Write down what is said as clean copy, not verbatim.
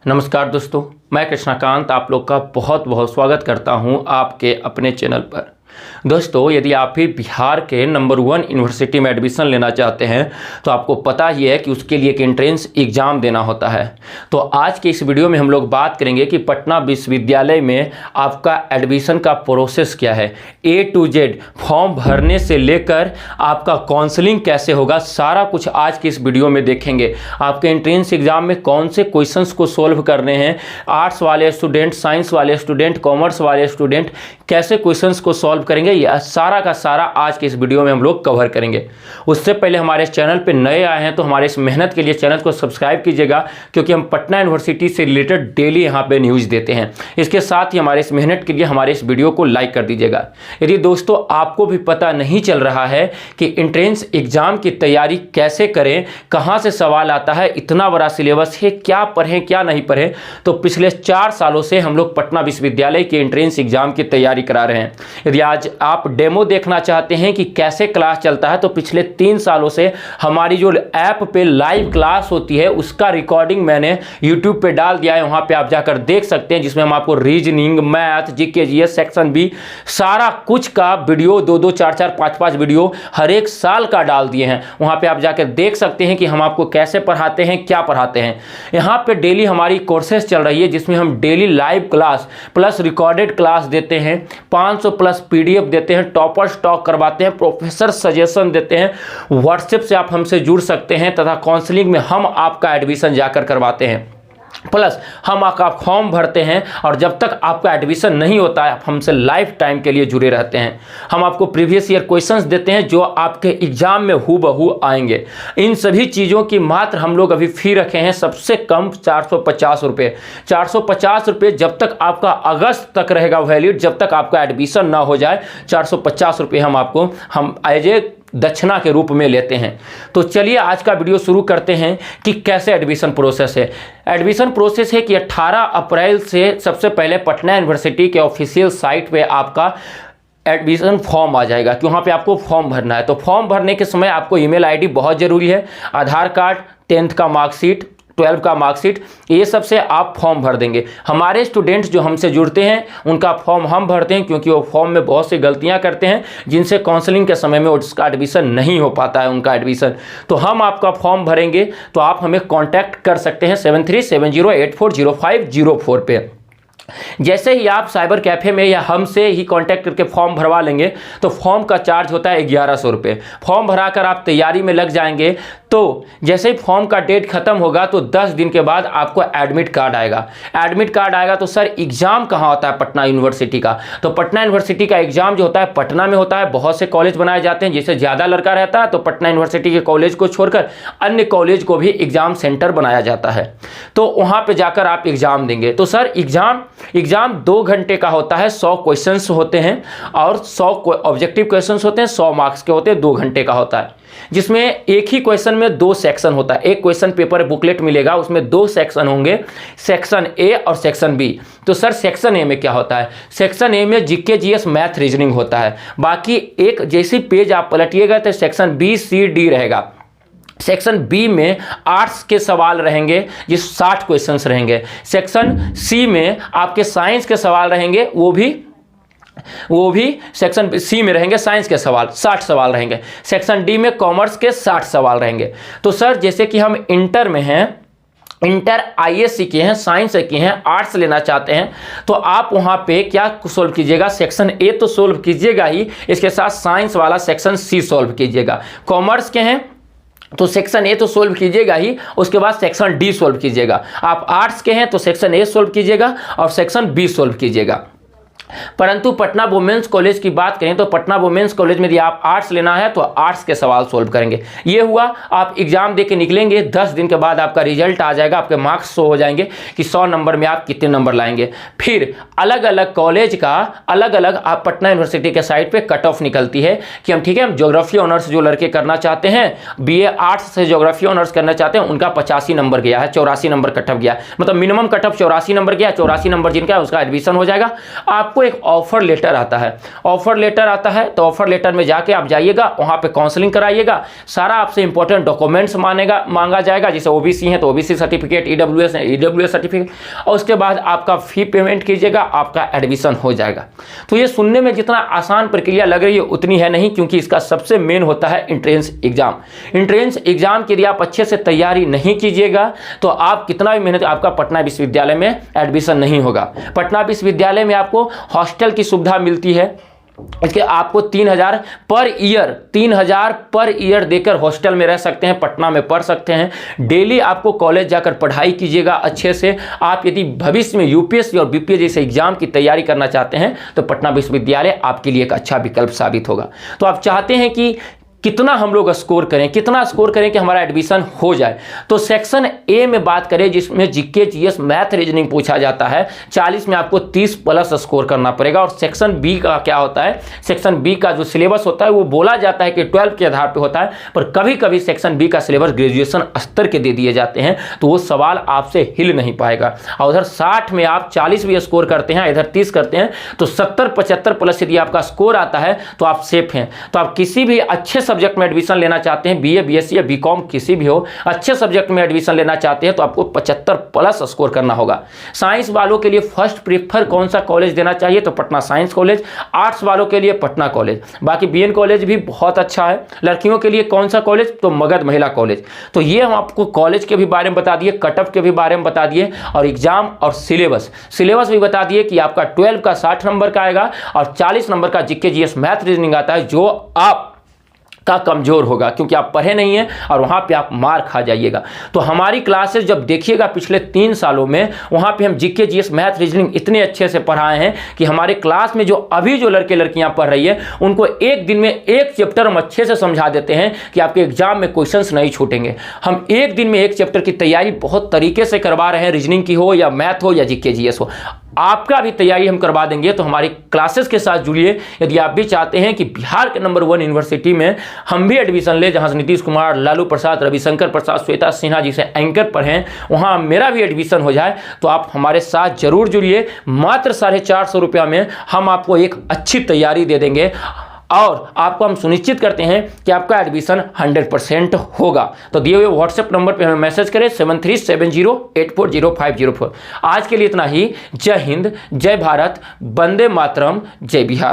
नमस्कार दोस्तों, मैं कृष्णाकांत आप लोग का बहुत बहुत स्वागत करता हूं आपके अपने चैनल पर। दोस्तों, यदि आप भी बिहार के नंबर 1 यूनिवर्सिटी में एडमिशन लेना चाहते हैं तो आपको पता ही है कि उसके लिए एक एंट्रेंस एग्ज़ाम देना होता है। तो आज के इस वीडियो में हम लोग बात करेंगे कि पटना विश्वविद्यालय में आपका एडमिशन का प्रोसेस क्या है, A to Z फॉर्म भरने से लेकर आपका काउंसलिंग कैसे होगा, सारा कुछ आज के इस वीडियो में देखेंगे। आपके एंट्रेंस एग्जाम में कौन से क्वेश्चंस को सोल्व करने हैं, आर्ट्स वाले स्टूडेंट, साइंस वाले स्टूडेंट, कॉमर्स वाले स्टूडेंट कैसे क्वेश्चंस को सॉल्व करेंगे, यह सारा का सारा आज के इस वीडियो में हम लोग कवर करेंगे। उससे पहले हमारे चैनल पे नए आए हैं तो हमारे इस मेहनत के लिए चैनल को सब्सक्राइब कीजिएगा, क्योंकि हम पटना यूनिवर्सिटी से रिलेटेड डेली यहाँ पे न्यूज़ देते हैं। इसके साथ ही हमारे इस मेहनत के लिए हमारे इस वीडियो को लाइक कर दीजिएगा। यदि दोस्तों आपको भी पता नहीं चल रहा है कि एंट्रेंस एग्जाम की तैयारी कैसे करें, कहाँ से सवाल आता है, इतना बड़ा सिलेबस है, क्या पढ़ें क्या नहीं पढ़ें, तो पिछले 4 सालों से हम लोग पटना विश्वविद्यालय के एंट्रेंस एग्जाम की तैयारी करा रहे हैं। यदि आज आप डेमो देखना चाहते हैं कि कैसे क्लास चलता है तो पिछले 3 सालों से हमारी जो ऐप पे लाइव क्लास होती है उसका रिकॉर्डिंग मैंने यूट्यूब पे डाल दिया है। वहाँ पे आप जाकर देख सकते हैं, जिसमें हम आपको reasoning, math, GK, GS, section B सारा कुछ का वीडियो 2-2, 4-4, 5-5 वीडियो हर एक साल का डाल दिए हैं। वहाँ पे आप जाकर देख सकते हैं कि हम आपको कैसे पढ़ाते हैं, क्या पढ़ाते हैं। यहाँ पे डेली हमारी कोर्सेज चल रही है, जिसमें हम daily live class plus recorded class देते हैं, 500 प्लस पीडीएफ देते हैं, टॉपर स्टॉक करवाते हैं, प्रोफेसर सजेशन देते हैं, व्हाट्सएप से आप हमसे जुड़ सकते हैं तथा काउंसलिंग में हम आपका एडमिशन जाकर करवाते हैं। प्लस हम आपका फॉर्म भरते हैं और जब तक आपका एडमिशन नहीं होता है आप हमसे लाइफ टाइम के लिए जुड़े रहते हैं। हम आपको प्रीवियस ईयर क्वेश्चंस देते हैं जो आपके एग्जाम में हूबहू आएंगे। इन सभी चीज़ों की मात्र हम लोग अभी फी रखे हैं सबसे कम 450 रुपये। 450 रुपये जब तक आपका अगस्त तक रहेगा वैलिड, जब तक आपका एडमिशन ना हो जाए 450 रुपये हम एज ए दक्षिणा के रूप में लेते हैं। तो चलिए आज का वीडियो शुरू करते हैं कि कैसे एडमिशन प्रोसेस है। एडमिशन प्रोसेस है कि 18 अप्रैल से सबसे पहले पटना यूनिवर्सिटी के ऑफिशियल साइट पे आपका एडमिशन फॉर्म आ जाएगा कि वहाँ पे आपको फॉर्म भरना है। तो फॉर्म भरने के समय आपको ईमेल आईडी बहुत ज़रूरी है, आधार कार्ड, 10th का मार्कशीट, 12 का मार्कशीट, ये सब से आप फॉर्म भर देंगे। हमारे स्टूडेंट्स जो हमसे जुड़ते हैं उनका फॉर्म हम भरते हैं, क्योंकि वो फॉर्म में बहुत सी गलतियां करते हैं जिनसे काउंसलिंग के समय में उसका एडमिशन नहीं हो पाता है उनका एडमिशन। तो हम आपका फॉर्म भरेंगे तो आप हमें कांटेक्ट कर सकते हैं 7370840504 पे। जैसे ही आप साइबर कैफ़े में या हमसे ही कांटेक्ट करके फॉर्म भरवा लेंगे तो फॉर्म का चार्ज होता है 1100 रुपये। फॉर्म भराकर आप तैयारी में लग जाएंगे तो जैसे ही फॉर्म का डेट खत्म होगा तो 10 दिन के बाद आपको एडमिट कार्ड आएगा। एडमिट कार्ड आएगा तो सर एग्ज़ाम कहाँ होता है पटना यूनिवर्सिटी का? तो पटना यूनिवर्सिटी का एग्ज़ाम जो होता है पटना में होता है। बहुत से कॉलेज बनाए जाते हैं, जैसे ज़्यादा लड़का रहता है तो पटना यूनिवर्सिटी के कॉलेज को छोड़कर अन्य कॉलेज को भी एग्ज़ाम सेंटर बनाया जाता है, तो वहाँ पर जाकर आप एग्ज़ाम देंगे। तो सर एग्जाम 2 घंटे का होता है, 100 क्वेश्चंस होते हैं और 100 ऑब्जेक्टिव क्वेश्चंस होते हैं, 100 मार्क्स के होते हैं, 2 घंटे का होता है, जिसमें एक ही क्वेश्चन में 2 सेक्शन होता है। एक क्वेश्चन पेपर बुकलेट मिलेगा, उसमें 2 सेक्शन होंगे, सेक्शन ए और सेक्शन बी। तो सर सेक्शन ए में क्या होता है? सेक्शन ए में जीके, जीएस, मैथ, रीजनिंग होता है। बाकी एक जैसी पेज आप पलटिएगा तो सेक्शन बी, सी, डी रहेगा। सेक्शन बी में आर्ट्स के सवाल रहेंगे, जिस 60 क्वेश्चंस रहेंगे। सेक्शन सी में आपके साइंस के सवाल रहेंगे, वो भी सेक्शन सी में रहेंगे, साइंस के सवाल 60 सवाल रहेंगे। सेक्शन डी में कॉमर्स के 60 सवाल रहेंगे। तो सर जैसे कि हम इंटर में हैं, इंटर आईएससी के हैं, साइंस के हैं, आर्ट्स लेना चाहते हैं, तो आप वहाँ पे क्या सोल्व कीजिएगा? सेक्शन ए तो सोल्व कीजिएगा ही, इसके साथ साइंस वाला सेक्शन सी सोल्व कीजिएगा। कॉमर्स के हैं तो सेक्शन ए तो सोल्व कीजिएगा ही, उसके बाद सेक्शन डी सोल्व कीजिएगा। आप आर्ट्स के हैं तो सेक्शन ए सोल्व कीजिएगा और सेक्शन बी सोल्व कीजिएगा। परंतु पटना वुमेन्स कॉलेज की बात करें तो पटना वुमेन्स कॉलेज में यदि आप आर्ट्स लेना है तो आर्ट्स के सवाल सोल्व करेंगे। ये हुआ, आप एग्जाम दे के निकलेंगे, 10 दिन के बाद आपका रिजल्ट आ जाएगा, आपके मार्क्स शो हो जाएंगे कि 100 नंबर में आप कितने नंबर लाएंगे। फिर अलग अलग कॉलेज का अलग अलग आप पटना यूनिवर्सिटी के साइट पे कट ऑफ निकलती है कि हम ठीक है, हम ज्योग्राफी ऑनर्स जो लड़के करना चाहते हैं, बीए आर्ट्स से ज्योग्राफी ऑनर्स करना चाहते हैं, उनका 85 नंबर गया है, 84 नंबर कट ऑफ गया, मतलब मिनिमम कट ऑफ 84 नंबर गया, 84 नंबर जिनका है उसका एडमिशन हो जाएगा। आपको एक ऑफर लेटर आता है। ऑफर लेटर आता है तो ऑफर लेटर में जाके आप जाइएगा, वहाँ पे काउंसलिंग कराइएगा, सारा आपसे इंपॉर्टेंट डॉक्यूमेंट्स मांगा जाएगा। जैसे ओबीसी है तो ओबीसी सर्टिफिकेट, ईडब्ल्यूएस है ईडब्ल्यूएस सर्टिफिकेट, और उसके बाद आपका फी पेमेंट कीजिएगा, आपका एडमिशन हो जाएगा। तो ये सुनने में जितना आसान प्रक्रिया लग रही है उतनी है नहीं, क्योंकि इसका सबसे मेन होता है एंट्रेंस एग्जाम। एंट्रेंस एग्जाम के लिए आप अच्छे से तैयारी नहीं कीजिएगा तो आप कितना भी मेहनत, आपका पटना विश्वविद्यालय में एडमिशन नहीं होगा। पटना विश्वविद्यालय में आपको हॉस्टल की सुविधा मिलती है, इसके आपको 3,000 पर ईयर देकर हॉस्टल में रह सकते हैं, पटना में पढ़ सकते हैं। डेली आपको कॉलेज जाकर पढ़ाई कीजिएगा अच्छे से। आप यदि भविष्य में यूपीएससी और बीपीएससी जैसे एग्जाम की तैयारी करना चाहते हैं तो पटना विश्वविद्यालय आपके लिए एक अच्छा विकल्प साबित होगा। तो आप चाहते हैं कि कितना हम लोग स्कोर करें, कितना स्कोर करें कि हमारा एडमिशन हो जाए, तो सेक्शन ए में बात करें जिसमें जीके जीएस मैथ रीजनिंग पूछा जाता है, 40 में आपको 30 प्लस स्कोर करना पड़ेगा। और सेक्शन बी का क्या होता है, सेक्शन बी का जो सिलेबस होता है वो बोला जाता है कि 12 के आधार पर होता है, पर कभी कभी सेक्शन बी का सिलेबस ग्रेजुएशन स्तर के दे दिए जाते हैं, तो वो सवाल आपसे हिल नहीं पाएगा। और उधर 60 में आप 40 भी स्कोर करते हैं, इधर 30 करते हैं, तो 70-75 प्लस यदि आपका स्कोर आता है तो आप सेफ हैं। तो आप किसी भी अच्छे सब्जेक्ट में एडमिशन लेना चाहते हैं, बीए बीएससी या बीकॉम किसी भी हो, अच्छे सब्जेक्ट में एडमिशन लेना चाहते हैं तो आपको 75 प्लस स्कोर करना होगा। साइंस वालों के लिए फर्स्ट प्रीफर कौन सा कॉलेज देना चाहिए, तो पटना साइंस कॉलेज। आर्ट्स वालों के लिए पटना कॉलेज, बाकी बीएन कॉलेज भी बहुत अच्छा है। लड़कियों के लिए कौन सा कॉलेज, तो मगध महिला कॉलेज। तो ये हम आपको कॉलेज के भी बारे में बता दिए, कट ऑफ के भी बारे में बता दिए, और एग्जाम और सिलेबस भी बता दिए कि आपका 12 का 60 नंबर का आएगा और 40 नंबर का जीके जीएस मैथ रीजनिंग आता है, जो आप का कमजोर होगा क्योंकि आप पढ़े नहीं हैं और वहाँ पे आप मार खा जाइएगा। तो हमारी क्लासेस जब देखिएगा पिछले 3 सालों में, वहाँ पे हम जीके जीएस मैथ रीजनिंग इतने अच्छे से पढ़ाए हैं कि हमारे क्लास में जो अभी जो लड़के लड़कियाँ पढ़ रही है उनको एक दिन में एक चैप्टर हम अच्छे से समझा देते हैं कि आपके एग्जाम में क्वेश्चंस नहीं छूटेंगे। हम एक दिन में एक चैप्टर की तैयारी बहुत तरीके से करवा रहे हैं, रीजनिंग की हो या मैथ हो या जीके जीएस हो, आपका भी तैयारी हम करवा देंगे। तो हमारी क्लासेस के साथ जुड़िए यदि आप भी चाहते हैं कि बिहार के नंबर 1 यूनिवर्सिटी में हम भी एडमिशन ले, जहां से नीतीश कुमार, लालू प्रसाद, रविशंकर प्रसाद, श्वेता सिन्हा जी से एंकर पर हैं, वहां मेरा भी एडमिशन हो जाए, तो आप हमारे साथ जरूर जुड़िए। मात्र 450 रुपया में हम आपको एक अच्छी तैयारी दे देंगे और आपको हम सुनिश्चित करते हैं कि आपका एडमिशन 100% होगा। तो दिए हुए व्हाट्सएप नंबर पे हमें मैसेज करें 7370840504। आज के लिए इतना ही। जय हिंद, जय भारत, वंदे मातरम, जय बिहार।